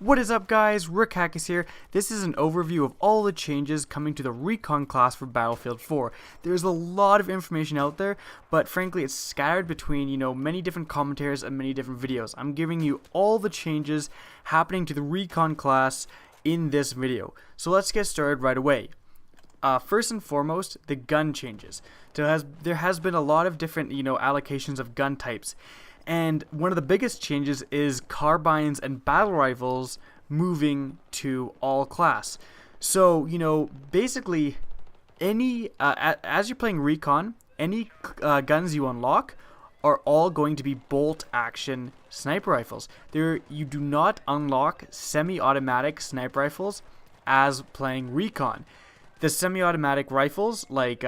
What is up, guys? Rick Hackis here. This is an overview of all the changes coming to the Recon class for Battlefield 4. There's a lot of information out there, but frankly it's scattered between, many different commentaries and many different videos. I'm giving you all the changes happening to the Recon class in this video. So let's get started right away. First and foremost, the gun changes. There has been a lot of different, allocations of gun types. And one of the biggest changes is carbines and battle rifles moving to all class. So, basically, as you're playing Recon, any guns you unlock are all going to be bolt-action sniper rifles. You do not unlock semi-automatic sniper rifles as playing Recon. The semi-automatic rifles, like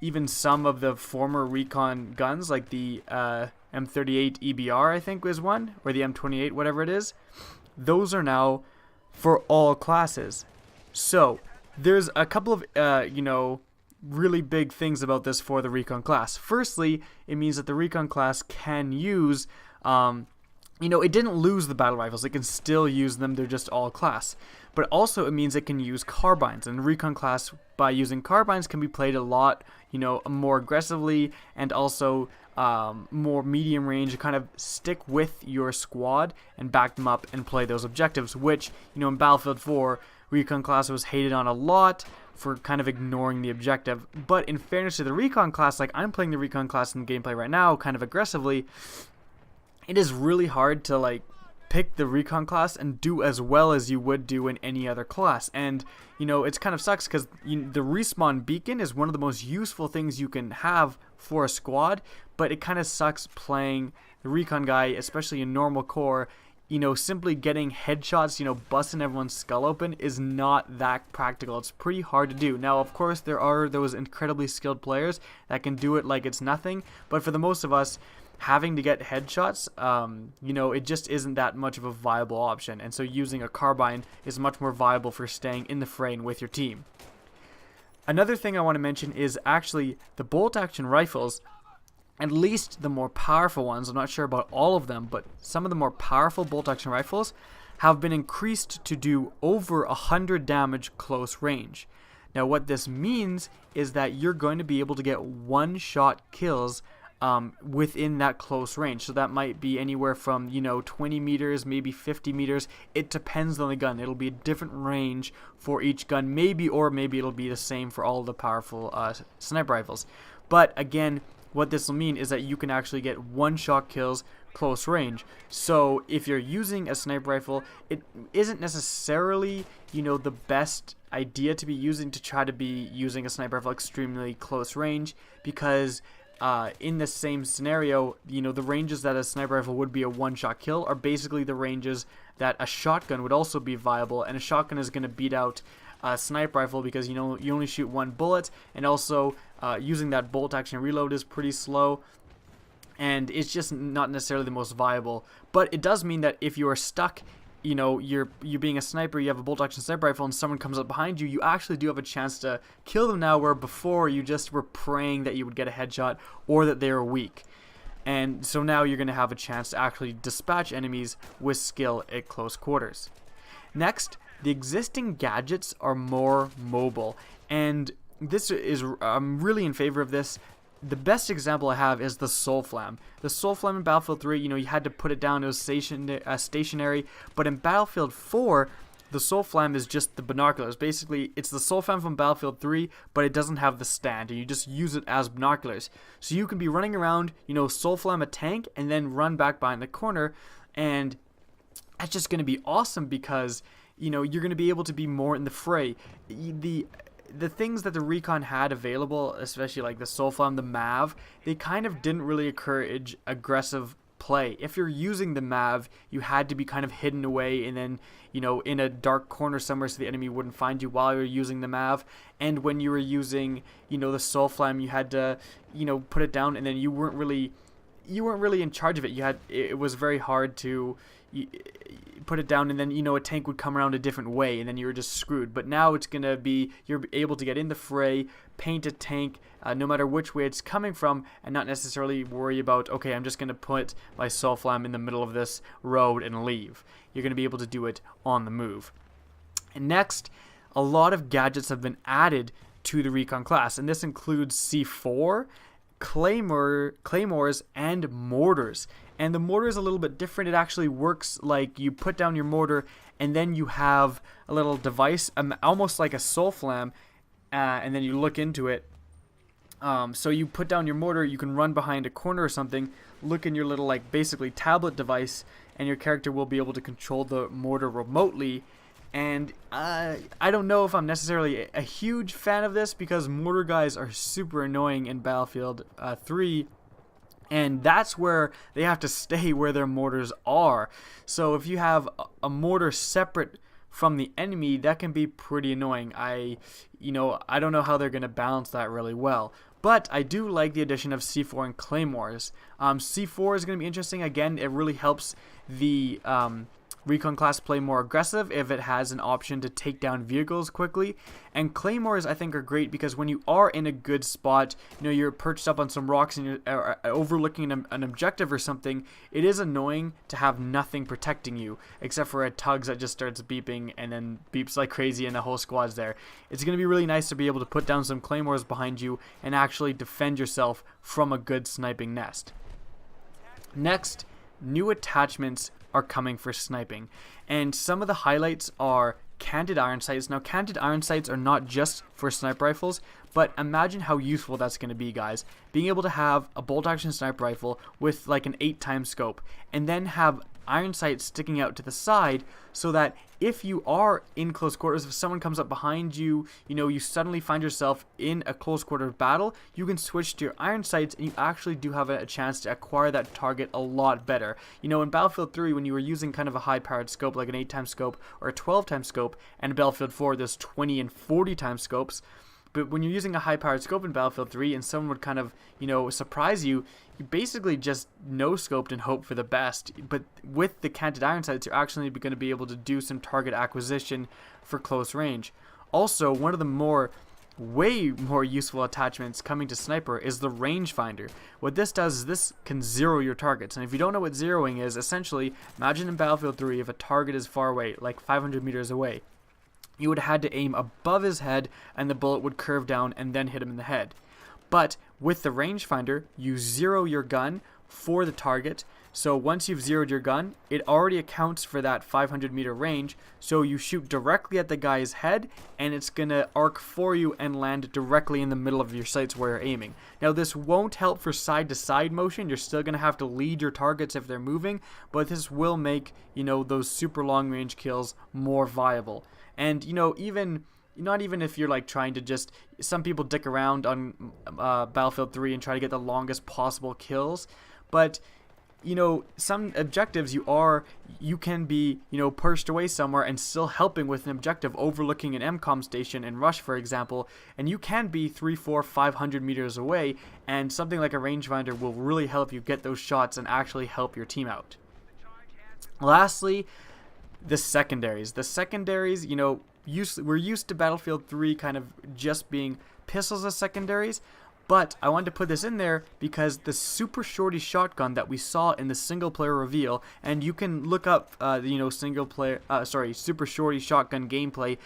even some of the former Recon guns, like the M38 EBR, I think was one, or the M28, whatever it is, those are now for all classes. So there's a couple of really big things about this for the Recon class. Firstly, it means that the Recon class can use it didn't lose the battle rifles. It can still use them. They're just all class. But also it means it can use carbines. And Recon class, by using carbines, can be played a lot, more aggressively and also more medium range. Kind of stick with your squad and back them up and play those objectives, which, in Battlefield 4, Recon class was hated on a lot for kind of ignoring the objective. But in fairness to the Recon class, like I'm playing the Recon class in the gameplay right now, kind of aggressively, it is really hard to pick the Recon class and do as well as you would do in any other class. And it's kind of sucks because the respawn beacon is one of the most useful things you can have for a squad, but it kind of sucks playing the Recon guy, especially in normal core. Simply getting headshots, busting everyone's skull open is not that practical. It's pretty hard to do. Now, of course, there are those incredibly skilled players that can do it like it's nothing, but for the most of us, having to get headshots, it just isn't that much of a viable option. And so using a carbine is much more viable for staying in the fray and with your team. Another thing I want to mention is actually the bolt-action rifles. At least the more powerful ones, I'm not sure about all of them, but some of the more powerful bolt-action rifles have been increased to do over 100 damage close range. Now what this means is that you're going to be able to get one-shot kills within that close range. So that might be anywhere from 20 meters, maybe 50 meters. It depends on the gun. It'll be a different range for each gun, maybe it'll be the same for all the powerful sniper rifles. But again, what this will mean is that you can actually get one-shot kills close range. So if you're using a sniper rifle, it isn't necessarily the best idea to be using a sniper rifle extremely close range, because in the same scenario, the ranges that a sniper rifle would be a one-shot kill are basically the ranges that a shotgun would also be viable, and a shotgun is going to beat out a sniper rifle because you only shoot one bullet, and also using that bolt action reload is pretty slow, and it's just not necessarily the most viable. But it does mean that if you are stuck, you're being a sniper, you have a bolt action sniper rifle and someone comes up behind you, you actually do have a chance to kill them now, where before you just were praying that you would get a headshot or that they were weak. And so now you're going to have a chance to actually dispatch enemies with skill at close quarters. Next, the existing gadgets are more mobile, and I'm really in favor of this. The best example I have is the Soul Flam. The Soul Flam in Battlefield 3, you had to put it down. It was stationary. But in Battlefield 4, the Soul Flam is just the binoculars. Basically, it's the Soul Flam from Battlefield 3, but it doesn't have the stand, and you just use it as binoculars. So you can be running around, Soul Flam a tank, and then run back behind the corner, and that's just going to be awesome because, you're going to be able to be more in the fray. The things that the Recon had available, especially like the Soul Flam, the MAV, they kind of didn't really encourage aggressive play. If you're using the MAV, you had to be kind of hidden away and then, in a dark corner somewhere so the enemy wouldn't find you while you're using the MAV. And when you were using, the Soul Flam, you had to, put it down, and then you weren't really in charge of it. It was very hard to put it down and then, you know, a tank would come around a different way and then you were just screwed. But now it's going to be, you're able to get in the fray, paint a tank no matter which way it's coming from, and not necessarily worry about, okay, I'm just going to put my Soulflam in the middle of this road and leave. You're going to be able to do it on the move. And next, a lot of gadgets have been added to the Recon class, and this includes C4, claymores, and mortars. And the mortar is a little bit different. It actually works like you put down your mortar and then you have a little device, almost like a Soulflam, and then you look into it. So you put down your mortar, you can run behind a corner or something, look in your little, like, basically tablet device, and your character will be able to control the mortar remotely. And I don't know if I'm necessarily a huge fan of this, because mortar guys are super annoying in Battlefield 3, and that's where they have to stay where their mortars are. So if you have a mortar separate from the enemy, that can be pretty annoying. I don't know how they're going to balance that really well. But I do like the addition of C4 and claymores. C4 is going to be interesting. Again, it really helps the Recon class play more aggressive if it has an option to take down vehicles quickly. And claymores, I think, are great because when you are in a good spot, you know, you're perched up on some rocks and you're overlooking an objective or something, it is annoying to have nothing protecting you except for a tugs that just starts beeping and then beeps like crazy and the whole squad's there. It's going to be really nice to be able to put down some claymores behind you and actually defend yourself from a good sniping nest. Next, new attachments are coming for sniping, and some of the highlights are canted iron sights. Now, canted iron sights are not just for sniper rifles, but imagine how useful that's going to be, guys. Being able to have a bolt action sniper rifle with like an 8x scope, and then have iron sights sticking out to the side, so that if you are in close quarters, if someone comes up behind you, you know, you suddenly find yourself in a close quarter battle, you can switch to your iron sights and you actually do have a chance to acquire that target a lot better. You know, in Battlefield 3, when you were using kind of a high powered scope like an 8x scope or a 12x scope, and in Battlefield 4 there's 20 and 40x scopes, but when you're using a high-powered scope in Battlefield 3 and someone would kind of, you know, surprise you, you basically just no-scoped and hope for the best. But with the canted iron sights, you're actually going to be able to do some target acquisition for close range. Also, one of the way more useful attachments coming to sniper is the rangefinder. What this does is this can zero your targets. And if you don't know what zeroing is, essentially, imagine in Battlefield 3 if a target is far away, like 500 meters away. You would have had to aim above his head and the bullet would curve down and then hit him in the head. But with the rangefinder, you zero your gun for the target. So once you've zeroed your gun, it already accounts for that 500 meter range. So you shoot directly at the guy's head and it's going to arc for you and land directly in the middle of your sights where you're aiming. Now, this won't help for side to side motion. You're still going to have to lead your targets if they're moving, but this will make, you know, those super long range kills more viable. And, you know, not even if you're like trying to just, some people dick around on Battlefield 3 and try to get the longest possible kills, but, you know, some objectives you can be, you know, perched away somewhere and still helping with an objective, overlooking an MCOM station in Rush, for example, and you can be 300, 400, 500 meters away, and something like a rangefinder will really help you get those shots and actually help your team out. Lastly, the secondaries. The secondaries, you know, we're used to Battlefield 3 kind of just being pistols as secondaries, but I wanted to put this in there because the super shorty shotgun that we saw in the single player reveal, and you can look up you know, super shorty shotgun gameplay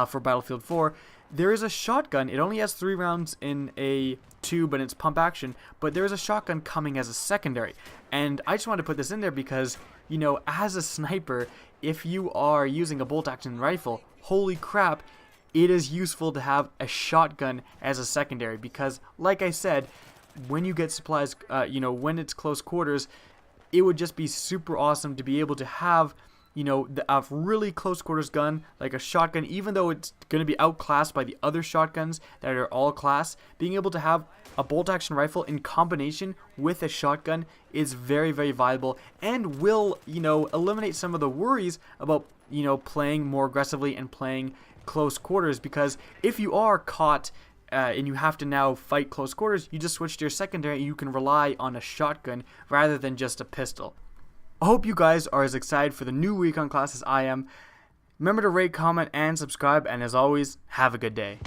for Battlefield 4. There is a shotgun. It only has 3 rounds in a tube and it's pump action, but there is a shotgun coming as a secondary. And I just wanted to put this in there because, you know, as a sniper, if you are using a bolt action rifle, holy crap, it is useful to have a shotgun as a secondary because, like I said, when you get supplies, you know, when it's close quarters, it would just be super awesome to be able to have, you know, a really close quarters gun like a shotgun, even though it's going to be outclassed by the other shotguns that are all class. Being able to have a bolt action rifle in combination with a shotgun is very, very viable and will, you know, eliminate some of the worries about, you know, playing more aggressively and playing close quarters, because if you are caught and you have to now fight close quarters, you just switch to your secondary and you can rely on a shotgun rather than just a pistol. I hope you guys are as excited for the new Recon class as I am. Remember to rate, comment, and subscribe, and as always, have a good day.